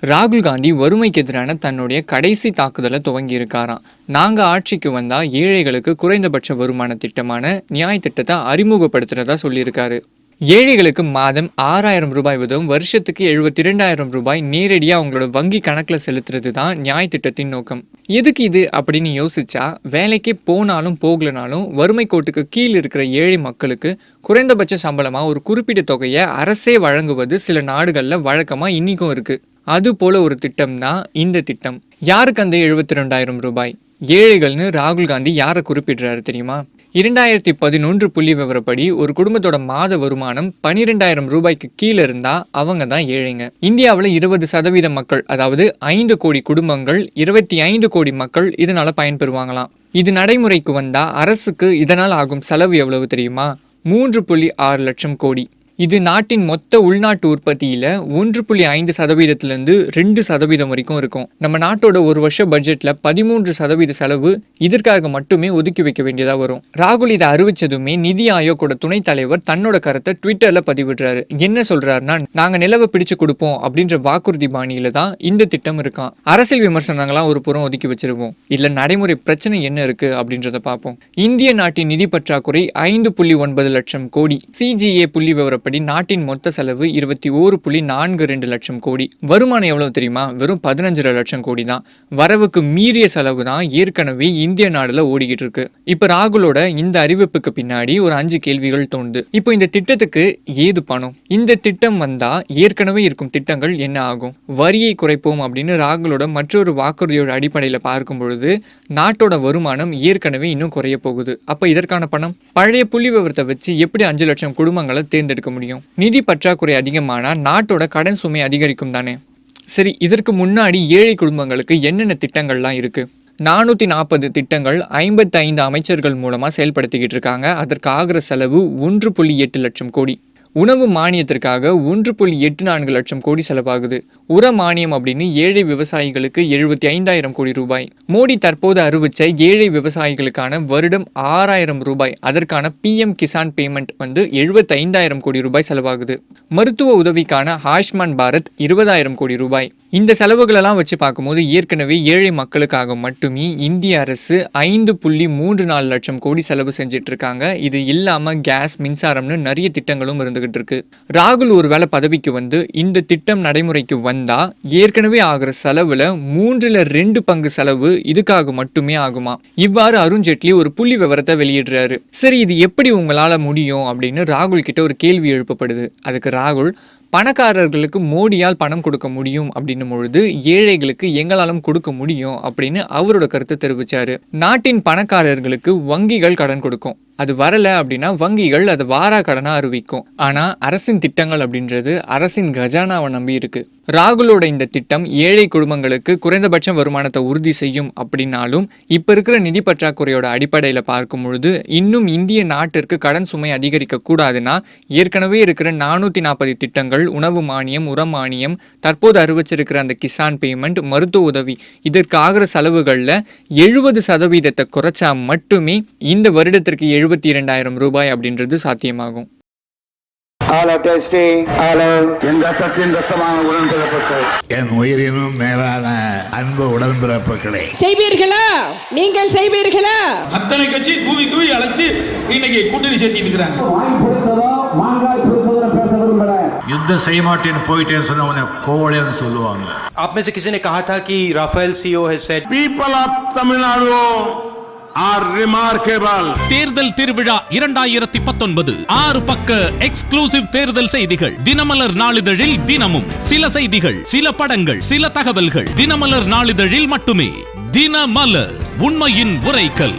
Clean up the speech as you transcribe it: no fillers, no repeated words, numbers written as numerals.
ராகுல் காந்தி வறுமைக்கு எதிரான தன்னுடைய கடைசி தாக்குதலை துவங்கி இருக்காராம். நாங்க ஆட்சிக்கு வந்தா ஏழைகளுக்கு குறைந்தபட்ச வருமான திட்டமான நியாய் திட்டத்தை அறிமுகப்படுத்துறதா சொல்லியிருக்காரு. ஏழைகளுக்கு மாதம் 6,000 ரூபாய் உதவும், வருஷத்துக்கு 72,000 ரூபாய் நேரடியாக அவங்களோட வங்கி கணக்கில் செலுத்துறது தான் நியாய் திட்டத்தின் நோக்கம். எதுக்கு இது அப்படின்னு யோசிச்சா, வேலைக்கே போனாலும் போகலனாலும் வறுமை கோட்டுக்கு கீழ் இருக்கிற ஏழை மக்களுக்கு குறைந்தபட்ச சம்பளமாக ஒரு குறிப்பிட்ட தொகையை அரசே வழங்குவது சில நாடுகளில் வழக்கமாக இன்னிக்கும் இருக்கு. அது போல ஒரு திட்டம் தான் இந்த திட்டம். யாருக்கு அந்த 72,000 ரூபாய்? ஏழைகள்னு ராகுல் காந்தி யாரை குறிப்பிடுறாரு தெரியுமா? 2011 புள்ளி விவரப்படி ஒரு குடும்பத்தோட மாத வருமானம் 12,000 ரூபாய்க்கு கீழே இருந்தா அவங்க தான் ஏழைங்க. இந்தியாவில் 20% மக்கள், அதாவது 5 கோடி குடும்பங்கள், 25 கோடி மக்கள் இதனால பயன்பெறுவாங்களாம். இது நடைமுறைக்கு வந்தா அரசுக்கு இதனால் ஆகும் செலவு எவ்வளவு தெரியுமா? 3.6 லட்சம் கோடி. இது நாட்டின் மொத்த உள்நாட்டு உற்பத்தியில 1.5% 2% வரைக்கும் இருக்கும். நம்ம நாட்டோட ஒரு வருஷ பட்ஜெட்ல 13% செலவு இதற்காக மட்டுமே ஒதுக்கி வைக்க வேண்டியதா வரும். ராகுல் இதை அறிவிச்சதுமே நிதி ஆயோக்கோட துணைத் தலைவர் தன்னோட கருத்தை ட்விட்டர்ல பதிவிடுறாரு. என்ன சொல்றாருன்னா, நாங்க நிலவை பிடிச்சு கொடுப்போம் அப்படின்ற வாக்குறுதி பாணியில தான் இந்த திட்டம் இருக்கான். அரசியல் விமர்சனங்களாம் ஒரு புறம் ஒதுக்கி வச்சிருவோம். இல்ல நடைமுறை பிரச்சனை என்ன இருக்கு அப்படின்றத பார்ப்போம். இந்திய நாட்டின் நிதி பற்றாக்குறை 5.9 லட்சம் கோடி. CGA புள்ளி விவரப்படி நாட்டின் மொத்த செலவு 21.42 லட்சம் கோடி. வருமானம் எவ்வளவு தெரியுமா? வெறும் 15 லட்சம் கோடி தான். வரவுக்கு மீறிய செலவு தான் ஏற்கனவே இந்திய நாடுல ஓடிக்கிட்டு இருக்கு. இப்ப ராகுலோட இந்த அறிவிப்புக்கு பின்னாடி ஒரு 5 கேள்விகள் தோணுது. இப்போ இந்த திட்டத்துக்கு ஏது பணம்? இந்த திட்டம் வந்தா ஏற்கனவே இருக்கும் திட்டங்கள் என்ன ஆகும்? வரியை குறைப்போம் அப்படின்னு ராகுலோட மற்றொரு வாக்குறுதியோட அடிப்படையில பார்க்கும் பொழுது நாட்டோட வருமானம் ஏற்கனவே இன்னும் குறைய போகுது. அப்ப இதற்கான பணம்? பழைய புள்ளி விவரத்தை வச்சு எப்படி 5 லட்சம் குடும்பங்களை தேர்ந்தெடுக்க முடியும்? நிதி பற்றாக்குறை அதிகமானா நாட்டோட கடன் சுமை அதிகரிக்கும் தானே. சரி, இதற்கு முன்னாடி ஏழை குடும்பங்களுக்கு என்னென்ன திட்டங்கள்லாம் இருக்கு? 440 திட்டங்கள் 55 அமைச்சர்கள் மூலமா செயல்படுத்திக்கிட்டு இருக்காங்க. அதற்கு ஆகிற செலவு 1.8 லட்சம் கோடி. உணவு மானியத்திற்காக 1.84 லட்சம் கோடி செலவாகுது. உர மானியம் அப்படின்னு ஏழை விவசாயிகளுக்கு 75,000 கோடி ரூபாய். மோடி தற்போது அறிவிச்ச ஏழை விவசாயிகளுக்கான வருடம் 6,000 ரூபாய், அதற்கான PM கிசான் பேமெண்ட் 75,000 கோடி ரூபாய் செலவாகுது. மருத்துவ உதவிக்கான ஆயுஷ்மான் பாரத் 20,000 கோடி ரூபாய். இந்த செலவுகளெல்லாம் வச்சு பார்க்கும்போது ஏற்கனவே ஏழை மக்களுக்காக மட்டுமே இந்திய அரசு 5.34 லட்சம் கோடி செலவு செஞ்சுட்டு இருக்காங்க. இது இல்லாம கேஸ், மின்சாரம்னு நிறைய திட்டங்களும் இருந்துகிட்டு இருக்கு. ராகுல் ஒருவேளை பதவிக்கு வந்து இந்த திட்டம் நடைமுறைக்கு வந்தா ஏற்கனவே ஆகிற செலவுல 3/2 பங்கு செலவு இதுக்காக மட்டுமே ஆகுமா. இவ்வாறு அருண்ஜேட்லி ஒரு புள்ளி விவரத்தை வெளியிடுறாரு. சரி, இது எப்படி உங்களால முடியும் அப்படின்னு ராகுல் கிட்ட ஒரு கேள்வி எழுப்பப்படுது. அதுக்கு ராகுல், பணக்காரர்களுக்கு மோடியால் பணம் கொடுக்க முடியும் அப்படின்னும் பொழுது ஏழைகளுக்கு எங்களாலும் கொடுக்க முடியும் அப்படின்னு அவரோட கருத்தை தெரிவிச்சாரு. நாட்டின் பணக்காரர்களுக்கு வங்கிகள் கடன் கொடுக்கும். அது வரல அப்படின்னா வங்கிகள் அது வாரா கடனா அறிவிக்கும். ஆனா அரசின் திட்டங்கள் அப்படின்றது அரசின் கஜானாவை நம்பி இருக்கு. ராகுலோட இந்த திட்டம் ஏழை குடும்பங்களுக்கு குறைந்தபட்ச வருமானத்தை உறுதி செய்யும் அப்படின்னாலும் இப்ப இருக்கிற நிதி பற்றாக்குறையோட அடிப்படையில பார்க்கும் பொழுது இன்னும் இந்திய நாட்டிற்கு கடன் சுமை அதிகரிக்க கூடாதுன்னா ஏற்கனவே இருக்கிற 440 திட்டங்கள், உணவு மானியம், உர மானியம், தற்போது அறிவிச்சிருக்கிற அந்த கிசான் பேமெண்ட், மருத்துவ உதவி, இதற்கு ஆகிற செலவுகள்ல 70% குறைச்சா மட்டுமே இந்த வருடத்திற்கு 72,000 ரூபாய் அப்படின்றது சாத்தியமாகும். என் உயிரினும் மேலான அன்பு உடன்பிறப்புகளே, செய்வீர்களா? நீங்கள் செய்வீர்களா? அத்தனை கட்சி கூவி கூவி அழைச்சு இன்னைக்கு கூட்டணி சேர்த்திட்டு இருக்கிறாங்க. யுத்தம் செய்ய மாட்டேன்னு போயிட்டேன்னு சொன்ன உடனே கோவலைன்னு சொல்லுவாங்க. आप में से किसी ने कहा था कि Rafale CEO has said people of Tamil Nadu are remarkable. தேர்தல் திருவிழா 2019 6 பக்க எக்ஸ்க்ளூசிவ் தேர்தல் செய்திகள். தினமலர் நாளிதழில் தினமும் சில செய்திகள், சில படங்கள், சில தகவல்கள். தினமலர் நாளிதழில் மட்டுமே. தினமலர், உண்மையின் உரைக்கல்.